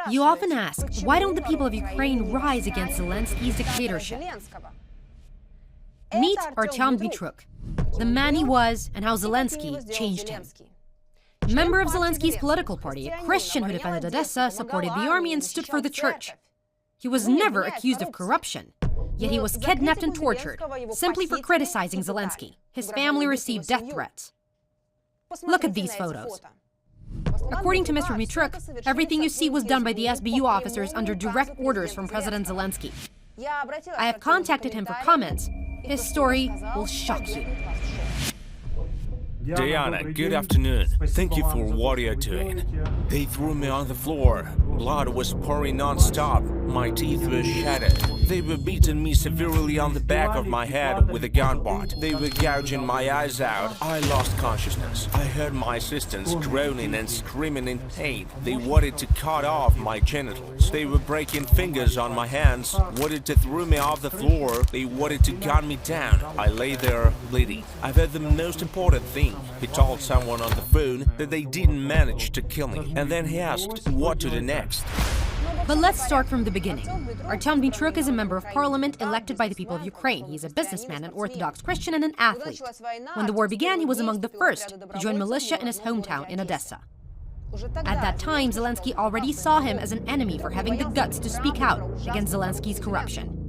You often ask, why don't the people of Ukraine rise against Zelensky's dictatorship? Meet Artem Dmytruk, the man he was and how Zelensky changed him. Member of Zelensky's political party, a Christian who defended Odessa, supported the army and stood for the church. He was never accused of corruption, yet he was kidnapped and tortured simply for criticizing Zelensky. His family received death threats. Look at these photos. According to Mr. Dmytruk, everything you see was done by the SBU officers under direct orders from President Zelensky. I have contacted him for comments. His story will shock you. Diana, good afternoon. Thank you for what you're doing. They threw me on the floor. Blood was pouring non-stop. My teeth were shattered. They were beating me severely on the back of my head with a gun butt. They were gouging my eyes out. I lost consciousness. I heard my assistants groaning and screaming in pain. They wanted to cut off my genitals. They were breaking fingers on my hands, wanted to throw me off the floor. They wanted to gun me down. I lay there bleeding. I've heard the most important thing. He told someone on the phone that they didn't manage to kill me, and then he asked what to do next. But let's start from the beginning. Artem Dmytruk is a member of parliament elected by the people of Ukraine. He's a businessman, an Orthodox Christian, and an athlete. When the war began, he was among the first to join militia in his hometown in Odessa. At that time, Zelensky already saw him as an enemy for having the guts to speak out against Zelensky's corruption.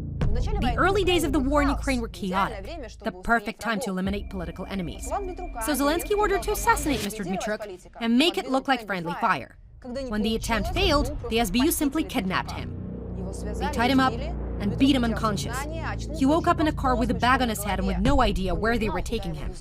The early days of the war in Ukraine were chaotic, the perfect time to eliminate political enemies. So Zelensky ordered to assassinate Mr. Dmytruk and make it look like friendly fire. When the attempt failed, the SBU simply kidnapped him. They tied him up and beat him unconscious. He woke up in a car with a bag on his head and with no idea where they were taking him.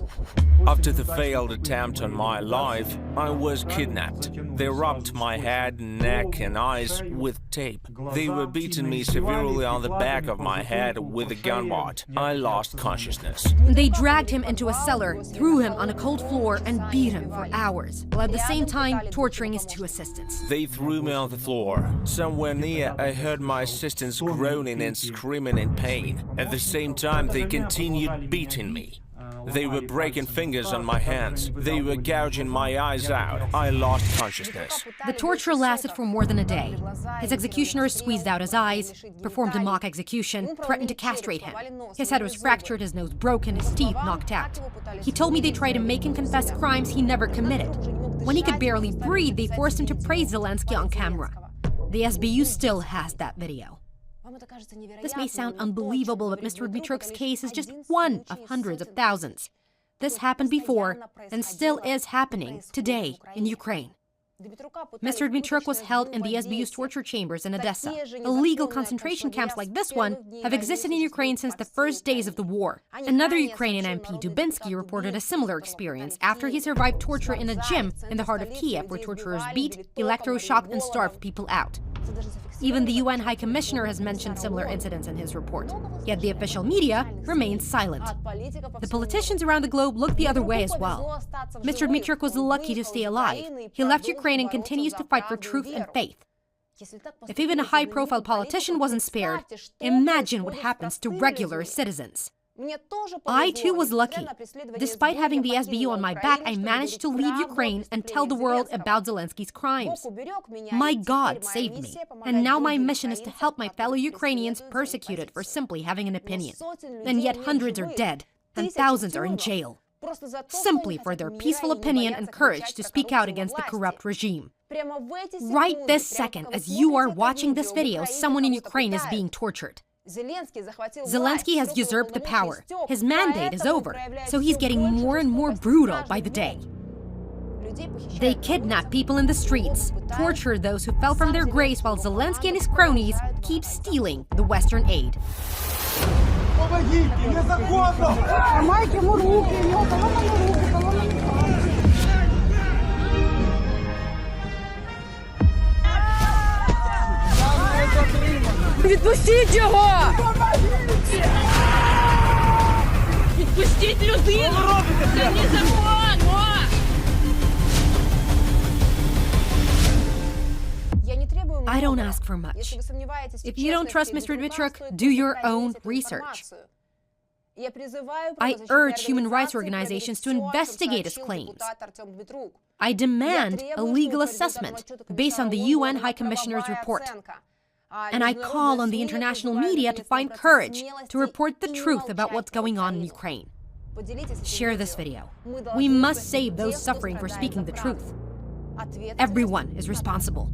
After the failed attempt on my life, I was kidnapped. They rubbed my head, neck and eyes with tape. They were beating me severely on the back of my head with a gun butt. I lost consciousness. They dragged him into a cellar, threw him on a cold floor and beat him for hours, while at the same time torturing his two assistants. They threw me on the floor. Somewhere near, I heard my assistants groaning and screaming in pain. At the same time, they continued beating me. They were breaking fingers on my hands. They were gouging my eyes out. I lost consciousness. The torture lasted for more than a day. His executioners squeezed out his eyes, performed a mock execution, threatened to castrate him. His head was fractured, his nose broken, his teeth knocked out. He told me they tried to make him confess crimes he never committed. When he could barely breathe, they forced him to praise Zelensky on camera. The SBU still has that video. This may sound unbelievable, but Mr. Dmytruk's case is just one of hundreds of thousands. This happened before and still is happening today in Ukraine. Mr. Dmytruk was held in the SBU's torture chambers in Odessa. Illegal concentration camps like this one have existed in Ukraine since the first days of the war. Another Ukrainian MP, Dmytruk, reported a similar experience after he survived torture in a gym in the heart of Kiev, where torturers beat, electroshocked and starved people out. Even the UN High Commissioner has mentioned similar incidents in his report. Yet the official media remains silent. The politicians around the globe look the other way as well. Mr. Dmytruk was lucky to stay alive. He left Ukraine and continues to fight for truth and faith. If even a high-profile politician wasn't spared, imagine what happens to regular citizens. I too was lucky. Despite having the SBU on my back, I managed to leave Ukraine and tell the world about Zelensky's crimes. My God saved me, and now my mission is to help my fellow Ukrainians persecuted for simply having an opinion. And yet hundreds are dead, and thousands are in jail, simply for their peaceful opinion and courage to speak out against the corrupt regime. Right this second, as you are watching this video, someone in Ukraine is being tortured. Zelensky has usurped the power. His mandate is over, so he's getting more and more brutal by the day. They kidnap people in the streets, torture those who fell from their graves, while Zelensky and his cronies keep stealing the Western aid. Відпустіть його! Відпустіть людину! Це незаконно! I don't ask for much. If you don't trust Mr. Dmytruk, do your own research. I urge human rights organizations to investigate his claims. I demand a legal assessment based on the UN High Commissioner's report. And I call on the international media to find courage to report the truth about what's going on in Ukraine. Share this video. We must save those suffering for speaking the truth. Everyone is responsible.